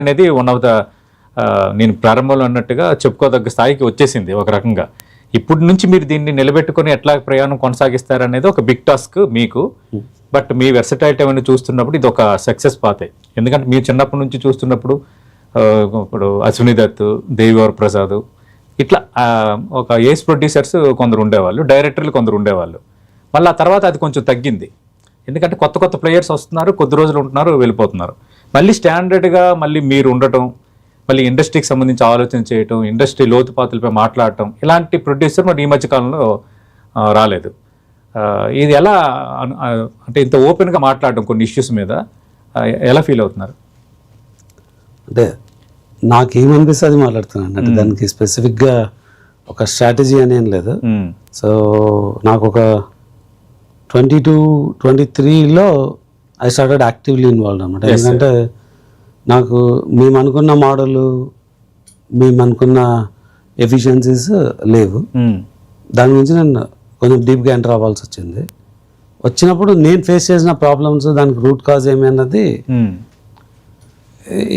అనేది one of the నేను ప్రారంభంలో అన్నట్టుగా చెప్పుకోదగ్గ స్థాయికి వచ్చేసింది ఒక రకంగా. ఇప్పటి నుంచి మీరు దీన్ని నిలబెట్టుకొని ఎట్లా ప్రయాణం కొనసాగిస్తారనేది ఒక బిగ్ టాస్క్ మీకు. బట్ మీ వెర్సటైలిటీ అవన్నీ చూస్తున్నప్పుడు ఇది ఒక సక్సెస్ పాతే. ఎందుకంటే మీరు చిన్నప్పటి నుంచి చూస్తున్నప్పుడు ఇప్పుడు అశ్విని దత్, దేవివర్ ప్రసాద్ ఇట్లా ఒక ఏస్ ప్రొడ్యూసర్స్ కొందరు ఉండేవాళ్ళు, డైరెక్టర్లు కొందరు ఉండేవాళ్ళు. మళ్ళీ ఆ తర్వాత అది కొంచెం తగ్గింది. ఎందుకంటే కొత్త కొత్త ప్లేయర్స్ వస్తున్నారు, కొద్ది రోజులు ఉంటున్నారు, వెళ్ళిపోతున్నారు. మళ్ళీ స్టాండర్డ్గా మళ్ళీ మీరు ఉండటం, మళ్ళీ ఇండస్ట్రీకి సంబంధించి ఆలోచన చేయటం, ఇండస్ట్రీ లోతుపాతులపై మాట్లాడటం, ఇలాంటి ప్రొడ్యూసర్ మరి ఈ మధ్యకాలంలో రాలేదు. ఇది ఎలా అంటే ఇంత ఓపెన్గా మాట్లాడడం కొన్ని ఇష్యూస్ మీద ఎలా ఫీల్ అవుతున్నారు? అంటే నాకేమనిపిస్తే అది మాట్లాడుతున్నాను అంటే దానికి స్పెసిఫిక్గా ఒక స్ట్రాటజీ అని ఏం లేదు. సో నాకు ఒక 22-23లో ఐ స్టార్టెడ్ యాక్టివ్లీ ఇన్వాల్వ్ అనమాట. ఎందుకంటే నాకు మేము అనుకున్న మోడల్, మేము అనుకున్న ఎఫిషియన్సీస్ లేవు. దాని గురించి నేను కొంచెం డీప్గా ఎంటర్ అవ్వాల్సి వచ్చింది. వచ్చినప్పుడు నేను ఫేస్ చేసిన ప్రాబ్లమ్స్, దానికి రూట్ కాజ్ ఏమి అన్నది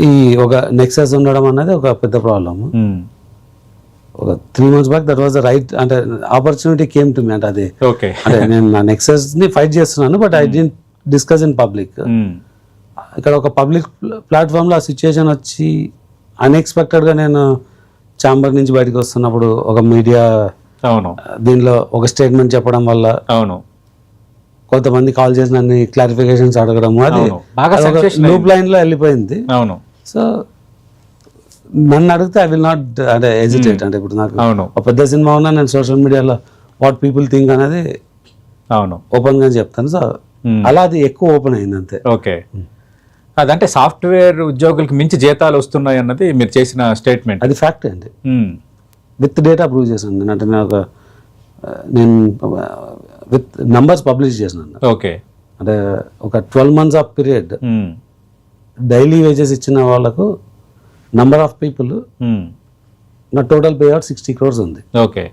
ఈ ఒక నెక్సస్ ఉండడం అన్నది ఒక పెద్ద ప్రాబ్లమ్. ఒక 3 months back that was the right అంటే ఆపర్చునిటీ కేమ్ టు మీ. అంటే అది అంటే నేను నా నెక్సస్ ని ఫైట్ చేస్తున్నాను, but I didn't discuss in public. ఇక్కడ ఒక పబ్లిక్ ప్లాట్ఫామ్లో ఆ సిచ్యుయేషన్ వచ్చి అన్ఎక్స్పెక్టెడ్గా నేను ఛాంబర్ నుంచి బయటకు వస్తున్నప్పుడు ఒక మీడియా దీనిలో ఒక స్టేట్మెంట్ చెప్పడం వల్ల కొంతమంది కాల్ చేసి నన్ను క్లారిఫికేషన్స్ అడగడం, అది లూప్ లైన్లో వెళ్ళిపోయింది. సో నన్ను అడిగితే ఐ విల్ నాట్ అంటే హెజిటేట్. అంటే ఇప్పుడు నాకు ఒక పెద్ద సినిమా ఉన్నా నేను సోషల్ మీడియాలో వాట్ పీపుల్ థింక్ అనేది ఓపెన్గా చెప్తాను. సో అలా అది ఎక్కువ ఓపెన్ అయింది అంతే. ఓకే, అదంటే సాఫ్ట్వేర్ ఉద్యోగులకి మించి జీతాలు వస్తున్నాయి అన్నది మీరు చేసిన స్టేట్మెంట్. అది ఫ్యాక్ట్ అండి, విత్ డేటా ప్రూవ్ చేశాను. అంటే నేను విత్ నంబర్స్ పబ్లిష్ చేసినాను. ఓకే, అంటే ఒక 12 months of period daily wages ఇచ్చిన వాళ్ళకు నంబర్ ఆఫ్ పీపుల్ నా టోటల్ పే అవుట్ 60 crores ఉంది. ఓకే,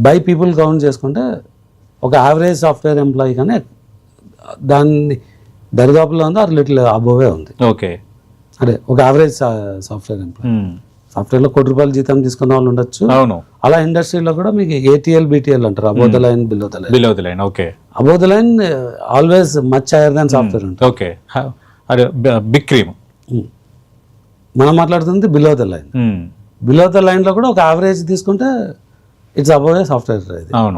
బై పీపుల్ కౌంట్ చేసుకుంటే ఒక యావరేజ్ సాఫ్ట్వేర్ ఎంప్లాయీ కానీ దాన్ని దరిదాపులో ఉంది, ఆర్ లిటిల్ అబోవే ఉంది. ఓకే, అదే ఒక యావరేజ్ సాఫ్ట్వేర్ ఎంప్లాయీ. సాఫ్ట్వేర్లో ₹1 కోటి జీతం తీసుకున్న వాళ్ళు ఉండొచ్చు. అలా ఇండస్ట్రీలో కూడా మీకు ATL, BTL అంటారు, above the line, below the line. Okay, above the line always much higher than software ఉంటుంది. Okay, big cream. మనం మాట్లాడుతుంది below the line. Below the లైన్లో కూడా ఒక యావరేజ్ తీసుకుంటే ఇట్స్ అబోవ్ సాఫ్ట్వేర్.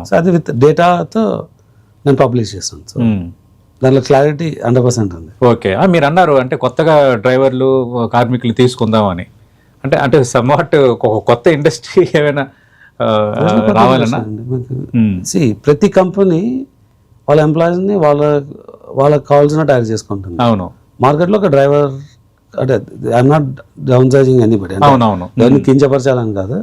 సో అది విత్ డేటాతో నేను పబ్లిష్ చేస్తాను. సో దాంట్లో క్లారిటీ 100% ఉంది. ఓకే, మీరు అన్నారు అంటే కొత్తగా డ్రైవర్లు, కార్మికులు తీసుకుందామని. అంటే సమ్వాట్ ఒక కొత్త ఇండస్ట్రీ ఏమైనా రావాలన్నా ప్రతి కంపెనీ వాళ్ళ ఎంప్లాయీస్ని వాళ్ళకి కావాల్సిన తయారు చేసుకుంటుంది. అవును, మార్కెట్లో ఒక డ్రైవర్ అంటే I'm not down sizing anybody, దాన్ని కించపరచాలని కాదు.